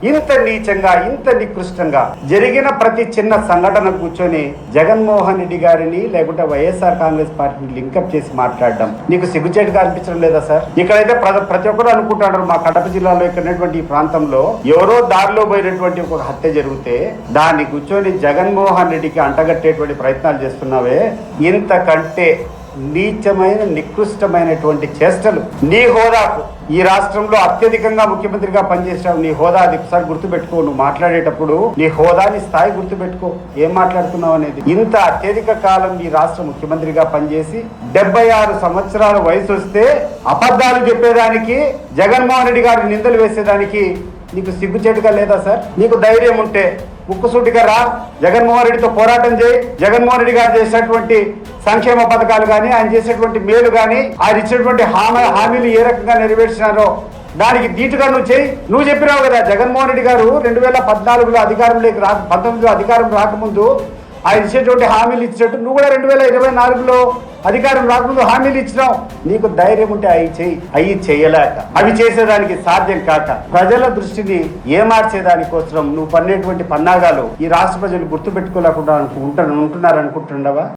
ఇంత నీచంగా ఇంత నికృష్టంగా జరిగిన ప్రతి చిన్న సంఘటన కూర్చొని జగన్మోహన్ రెడ్డి గారిని లేకుంటే వైఎస్ఆర్ కాంగ్రెస్ పార్టీని లింకప్ చేసి మాట్లాడడం నీకు సిగ్గుచేటుగా అనిపించడం లేదా సార్? ఇక్కడైతే ప్రతి ఒక్కరు అనుకుంటున్నారు మా కడప జిల్లాలో ఇక్కడ ఈ ప్రాంతంలో ఎవరో దారిలో పోయినటువంటి ఒక హత్య జరిగితే దాన్ని కూర్చొని జగన్మోహన్ రెడ్డికి అంటగట్టేటువంటి ప్రయత్నాలు చేస్తున్నావే, ఇంతకంటే నీచమైన నికృష్టమైనటువంటి చేష్టలు నీ హోదాకు ఈ రాష్ట్రంలో అత్యధికంగా ముఖ్యమంత్రిగా పనిచేసావు. నీ హోదా అది ఒకసారి గుర్తుపెట్టుకో. నువ్వు మాట్లాడేటప్పుడు నీ హోదాని స్థాయి గుర్తుపెట్టుకో, ఏం మాట్లాడుతున్నావు అనేది. ఇంత అత్యధిక కాలం ఈ రాష్ట్ర ముఖ్యమంత్రిగా పనిచేసి 76 సంవత్సరాల వయసు వస్తే అబద్ధాలు చెప్పేదానికి, జగన్మోహన్ రెడ్డి గారి నిందలు వేసేదానికి నీకు సిగ్గుచేటుగా లేదా సార్? నీకు ధైర్యం ఉంటే ముక్కుసూటిగా రా, జగన్మోహన్ రెడ్డితో పోరాటం చేయి. జగన్మోహన్ రెడ్డి గారు చేసినటువంటి సంక్షేమ పథకాలు కానీ, ఆయన చేసినటువంటి మేలు కానీ, ఆయన ఇచ్చినటువంటి హామీలు ఏ రకంగా నెరవేర్చినారో దానికి ధీటుగా నువ్వు చేయి. నువ్వు చెప్పినావు కదా, జగన్మోహన్ రెడ్డి గారు 2014లో అధికారంలోకి 19లో అధికారం రాకముందు ఆయన ఇచ్చేటువంటి హామీలు ఇచ్చినట్టు నువ్వు కూడా 2024లో అధికారం రాకముందు హామీలు ఇచ్చినావు. నీకు ధైర్యం ఉంటే అవి చేయలేక, అవి చేసేదానికి సాధ్యం కాక, ప్రజల దృష్టిని ఏమార్చేదానికోసం నువ్వు పన్నేటువంటి పన్నాగాలు ఈ రాష్ట్ర ప్రజలు గుర్తుపెట్టుకోలేకుండా ఉంటున్నారనుకుంటున్నావా?